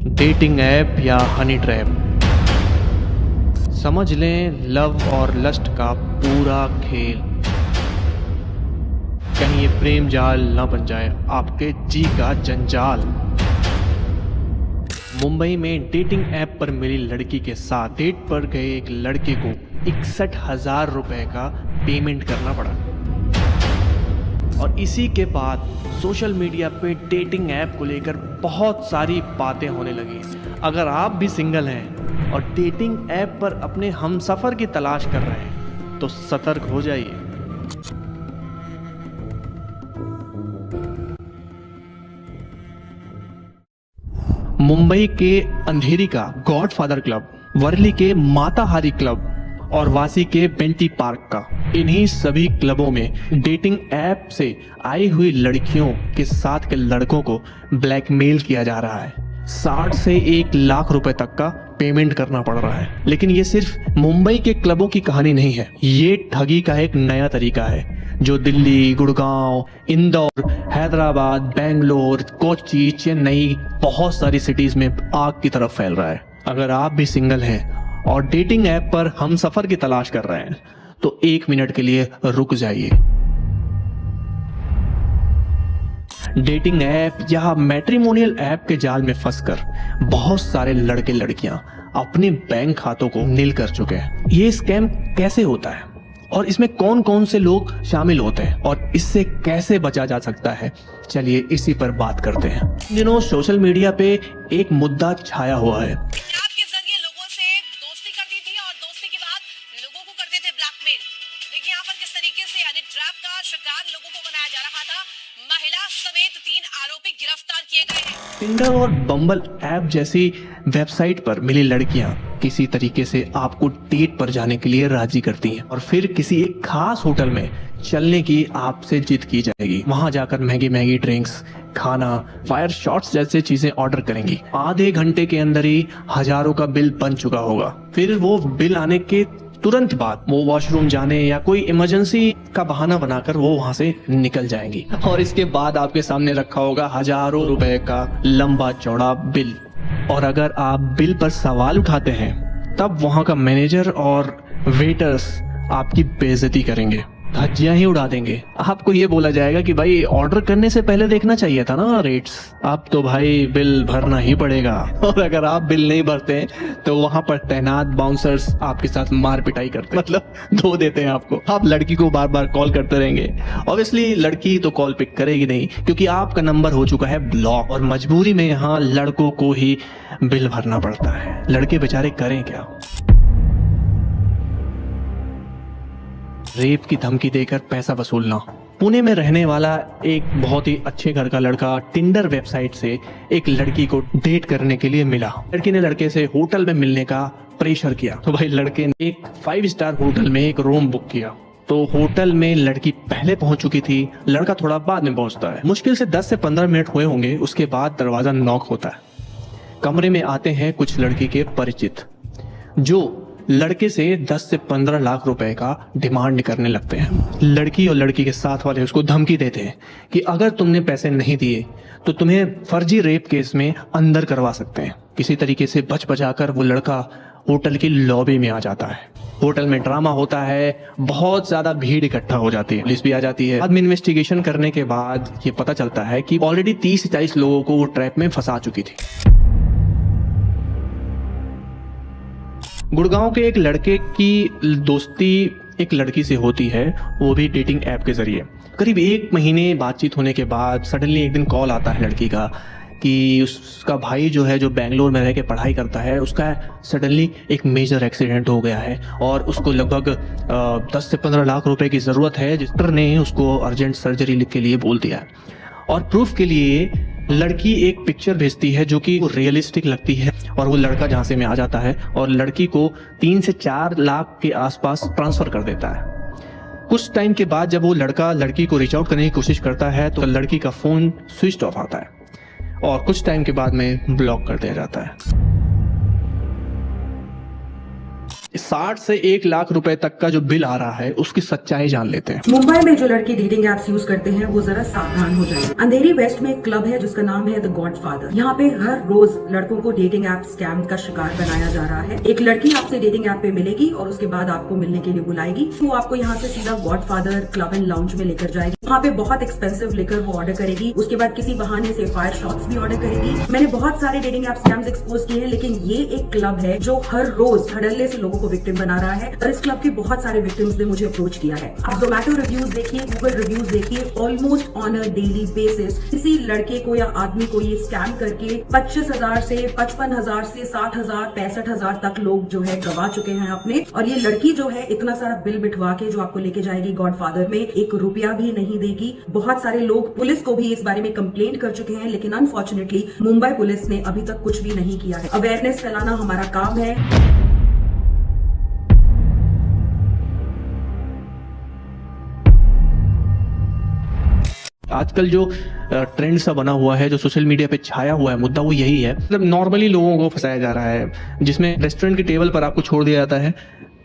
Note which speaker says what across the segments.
Speaker 1: Dating app या honey trap, समझ लें लव और लस्ट का पूरा खेल। कहीं ये प्रेम जाल न बन जाए आपके जी का जंजाल। मुंबई में डेटिंग ऐप पर मिली लड़की के साथ डेट पर गए एक लड़के को 61,000 रुपए का पेमेंट करना पड़ा। और इसी के बाद सोशल मीडिया पे डेटिंग ऐप को लेकर बहुत सारी बातें होने लगी। अगर आप भी सिंगल हैं और डेटिंग ऐप पर अपने हमसफर की तलाश कर रहे हैं तो सतर्क हो जाइए। मुंबई के अंधेरी का गॉडफादर क्लब, वर्ली के माताहारी क्लब और वासी के बेंटी पार्क का, इन्हीं सभी क्लबों में डेटिंग ऐप से आई हुई लड़कियों के साथ के लड़कों को ब्लैकमेल किया जा रहा है। 60 से 1 लाख रुपए तक का पेमेंट करना पड़ रहा है। लेकिन ये सिर्फ मुंबई के क्लबों की कहानी नहीं है, ये ठगी का एक नया तरीका है जो दिल्ली, गुड़गांव, इंदौर, हैदराबाद, बेंगलोर, कोच्चि, चेन्नई, बहुत सारी सिटीज में आग की तरफ फैल रहा है। अगर आप भी सिंगल हैं और डेटिंग ऐप पर हमसफर की तलाश कर रहे हैं तो 1 मिनट के लिए रुक जाइए। डेटिंग ऐप या मैट्रिमोनियल ऐप के जाल में फंसकर बहुत सारे लड़के लड़कियां अपने बैंक खातों को नील कर चुके हैं। ये स्कैम कैसे होता है और इसमें कौन कौन से लोग शामिल होते हैं और इससे कैसे बचा जा सकता है, चलिए इसी पर बात करते हैं। इन दिनों सोशल मीडिया पे एक मुद्दा छाया हुआ है। टिंडर और बम्बल ऐप जैसी वेबसाइट पर मिली लड़कियां किसी तरीके से आपको डेट पर जाने के लिए राजी करती हैं और फिर किसी एक खास होटल में चलने की आपसे जिद की जाएगी। वहां जाकर महंगी महंगी ड्रिंक्स, खाना, फायर शॉट्स जैसे चीजें ऑर्डर करेंगी। आधे घंटे के अंदर ही हजारों का बिल बन चुका होगा। फिर वो बिल आने के तुरंत बाद वो वॉशरूम जाने या कोई इमरजेंसी का बहाना बनाकर वो वहां से निकल जाएंगी और इसके बाद आपके सामने रखा होगा हजारों रुपए का लंबा चौड़ा बिल। और अगर आप बिल पर सवाल उठाते हैं तब वहां का मैनेजर और वेटर्स आपकी बेइज्जती करेंगे, धज्जियां ही उड़ा देंगे। आपको ये बोला जाएगा कि भाई ऑर्डर करने से पहले देखना चाहिए था ना रेट्स, अब तो भाई बिल भरना ही पड़ेगा। और अगर आप बिल नहीं भरते तो वहां पर तैनात बाउंसर्स आपके साथ मार पिटाई करते, मतलब धो देते हैं आपको। आप लड़की को बार बार कॉल करते रहेंगे। ऑब्वियसली लड़की तो कॉल पिक करेगी नहीं क्योंकि आपका नंबर हो चुका है ब्लॉक और मजबूरी में यहाँ लड़कों को ही बिल भरना पड़ता है। लड़के बेचारे करें क्या? रेप की धमकी देकर पैसा वसूलना। पुणे में रहने वाला एक बहुत ही अच्छे घर का लड़का टिंडर वेबसाइट से एक लड़की को डेट करने के लिए मिला। लड़की ने लड़के से होटल में मिलने का प्रेशर किया तो भाई लड़के ने एक 5 स्टार होटल में एक रूम बुक किया। तो होटल में लड़की पहले पहुंच चुकी थी, लड़का थोड़ा बाद में पहुंचता है। मुश्किल से 10 से 15 मिनट हुए होंगे, उसके बाद दरवाजा नॉक होता है। कमरे में आते हैं कुछ लड़की के परिचित जो लड़के से 10 से 15 लाख रुपए का डिमांड करने लगते हैं। लड़की और लड़की के साथ वाले उसको धमकी देते हैं कि अगर तुमने पैसे नहीं दिए तो तुम्हें फर्जी रेप केस में अंदर करवा सकते हैं। किसी तरीके से बच बचाकर वो लड़का होटल की लॉबी में आ जाता है। होटल में ड्रामा होता है, बहुत ज्यादा भीड़ इकट्ठा हो जाती है, पुलिस भी आ जाती है। बाद में इन्वेस्टिगेशन करने के बाद ये पता चलता है कि ऑलरेडी 30 से 40 लोगों को वो ट्रैप में फंसा चुकी थी। गुड़गांव के एक लड़के की दोस्ती एक लड़की से होती है, वो भी डेटिंग ऐप के जरिए। करीब 1 महीने बातचीत होने के बाद सडनली एक दिन कॉल आता है लड़की का कि उसका भाई जो है, जो बेंगलोर में रह के पढ़ाई करता है, उसका सडनली एक मेजर एक्सीडेंट हो गया है और उसको लगभग 10 से 15 लाख रुपए की ज़रूरत है। डॉक्टर ने उसको अर्जेंट सर्जरी लिख के लिए बोल दिया है। और प्रूफ के लिए लड़की एक पिक्चर भेजती है जो कि रियलिस्टिक लगती है और वो लड़का झांसे में आ जाता है और लड़की को 3 से 4 लाख के आसपास ट्रांसफर कर देता है। कुछ टाइम के बाद जब वो लड़का लड़की को रीच आउट करने की कोशिश करता है तो लड़की का फोन स्विच ऑफ आता है और कुछ टाइम के बाद में ब्लॉक कर दिया जाता है। 60 से 1 लाख रुपए तक का जो बिल आ रहा है उसकी सच्चाई जान लेते हैं।
Speaker 2: मुंबई में जो लड़के डेटिंग एप्स यूज करते हैं वो जरा सावधान हो जाएं। अंधेरी वेस्ट में एक क्लब है जिसका नाम है द गॉडफादर। यहाँ पे हर रोज लड़कों को डेटिंग ऐप स्कैम का शिकार बनाया जा रहा है। एक लड़की आपसे डेटिंग ऐप पे मिलेगी और उसके बाद आपको मिलने के लिए बुलाएगी। वो आपको यहाँ से सीधा गॉडफादर क्लब एंड लाउंज में लेकर जाएगी। वहाँ पे बहुत एक्सपेंसिव लेकर वो ऑर्डर करेगी। उसके बाद किसी बहाने से फायर शॉट्स भी ऑर्डर करेगी। मैंने बहुत सारे डेटिंग ऐप स्कैम्स एक्सपोज किए हैं, लेकिन ये एक क्लब है जो हर रोज धड़ल्ले से लोगों को विक्टिम बना रहा है और इस क्लब के बहुत सारे विक्टिम्स ने मुझे अप्रोच किया है। आप जोमेटो रिव्यूज देखिए, गूगल रिव्यूज देखिए, almost on a daily basis किसी लड़के को या आदमी को ये स्कैम करके 25,000 से 55,000 से 60,000 65,000 तक लोग जो है गवा चुके हैं अपने। और ये लड़की जो है इतना सारा बिल बिठवा के जो आपको लेके जाएगी गॉडफादर में, 1 रुपया भी नहीं देगी। बहुत सारे लोग पुलिस को भी इस बारे में कंप्लेंट कर चुके हैं, लेकिन अनफॉर्चुनेटली मुंबई पुलिस ने अभी तक कुछ भी नहीं किया है। अवेयरनेस फैलाना हमारा काम है।
Speaker 1: आजकल जो ट्रेंड सा बना हुआ है, जो सोशल मीडिया पे छाया हुआ है मुद्दा, वो यही है। मतलब नॉर्मली लोगों को फंसाया जा रहा है, जिसमें रेस्टोरेंट की टेबल पर आपको छोड़ दिया जाता है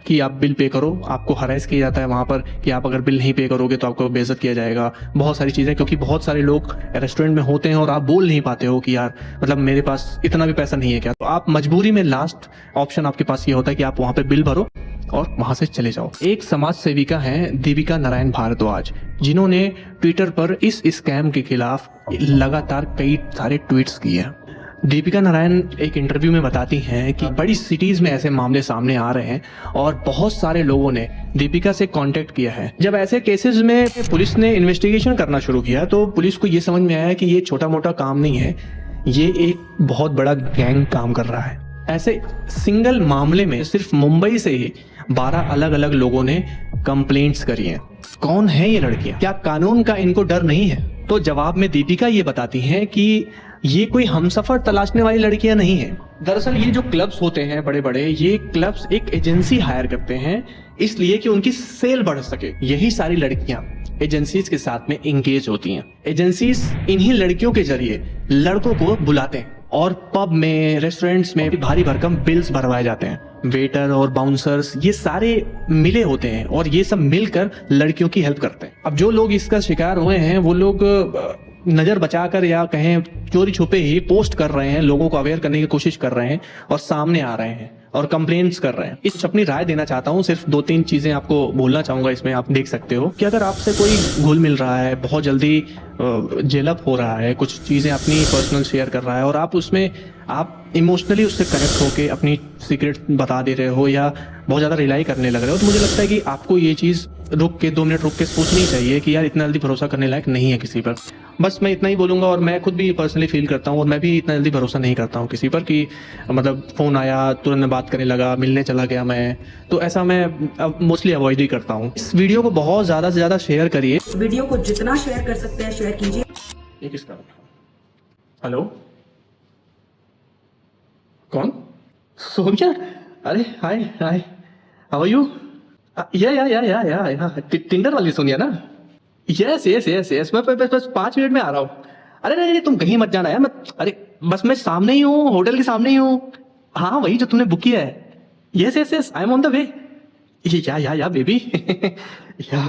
Speaker 1: कि आप बिल पे करो। आपको हरास किया जाता है वहाँ पर कि आप अगर बिल नहीं पे करोगे तो आपको बेइज्जत किया जाएगा। बहुत सारी चीज़ें, क्योंकि बहुत सारे लोग रेस्टोरेंट में होते हैं और आप बोल नहीं पाते हो कि यार मतलब मेरे पास इतना भी पैसा नहीं है क्या। तो आप मजबूरी में लास्ट ऑप्शन आपके पास ये होता है कि आप वहाँ पे बिल भरो और वहां से चले जाओ। एक समाज सेविका हैं दीपिका नारायण भारद्वाज, जिन्होंने ट्विटर पर इस स्कैम के खिलाफ लगातार कई सारे ट्वीट्स किए हैं। दीपिका नारायण एक इंटरव्यू में बताती हैं कि बड़ी सिटीज में ऐसे मामले सामने आ रहे हैं और बहुत सारे लोगों ने दीपिका से कांटेक्ट किया है। जब ऐसे केसेस में पुलिस ने इन्वेस्टिगेशन करना शुरू किया तो पुलिस को ये समझ में आया कि ये छोटा मोटा काम नहीं है, ये एक बहुत बड़ा गैंग काम कर रहा है। ऐसे सिंगल मामले में सिर्फ मुंबई से ही 12 अलग अलग लोगों ने कंप्लेंट्स करी हैं। कौन है ये लड़कियां? क्या कानून का इनको डर नहीं है? तो जवाब में दीपिका ये बताती हैं कि ये कोई हमसफर तलाशने वाली लड़कियां नहीं है। दरअसल ये जो क्लब्स होते हैं बड़े बड़े, ये क्लब्स एक एजेंसी हायर करते हैं इसलिए कि उनकी सेल बढ़ सके। यही सारी लड़कियां एजेंसीज के साथ में इंगेज होती हैं। एजेंसीज इन्हीं लड़कियों के जरिए लड़कों को बुलाते हैं और पब में, रेस्टोरेंट्स में भारी भरकम बिल्स भरवाए जाते हैं। वेटर और बाउंसर्स ये सारे मिले होते हैं और ये सब मिलकर लड़कियों की हेल्प करते हैं। अब जो लोग इसका शिकार हुए हैं वो लोग नजर बचाकर या कहें चोरी छुपे ही पोस्ट कर रहे हैं, लोगों को अवेयर करने की कोशिश कर रहे हैं और सामने आ रहे हैं और कंप्लेंट्स कर रहे हैं। इस अपनी राय देना चाहता हूँ, सिर्फ 2-3 चीजें आपको बोलना चाहूंगा। इसमें आप देख सकते हो कि अगर आपसे कोई घुल मिल रहा है, बहुत जल्दी जेलअप हो रहा है, कुछ चीजें अपनी पर्सनल शेयर कर रहा है और आप उसमें आप इमोशनली उससे कनेक्ट होके अपनी सीक्रेट बता दे रहे हो या बहुत ज्यादा रिलाई करने लग रहे हो, तो मुझे लगता है कि आपको ये चीज रुक के 2 मिनट रुक के सोचनी चाहिए कि यार इतना जल्दी भरोसा करने लायक नहीं है किसी पर। बस मैं इतना ही बोलूंगा और मैं खुद भी पर्सनली फील करता हूँ और मैं भी इतना जल्दी भरोसा नहीं करता हूँ किसी पर कि मतलब फोन आया तुरंत मैं बात करने लगा, मिलने चला गया मैं, तो ऐसा मैं अब मोस्टली अवॉइड ही करता हूँ। इस वीडियो को बहुत ज्यादा से ज्यादा शेयर करिए।
Speaker 2: वीडियो को जितना शेयर कर सकते हैं शेयर कीजिए।
Speaker 1: ये किसका? हेलो, कौन? सोनिया? अरे हाय हाय, हाउ आर यू? या टिंडर वाली सोनिया ना? यस मैं बस 5 मिनट में आ रहा हूँ। अरे नहीं तुम कहीं मत जाना यार, मैं अरे बस मैं सामने ही हूँ, होटल के सामने ही हूँ। हाँ वही जो तुमने बुक किया है। Yes I am on the way. या बेबी या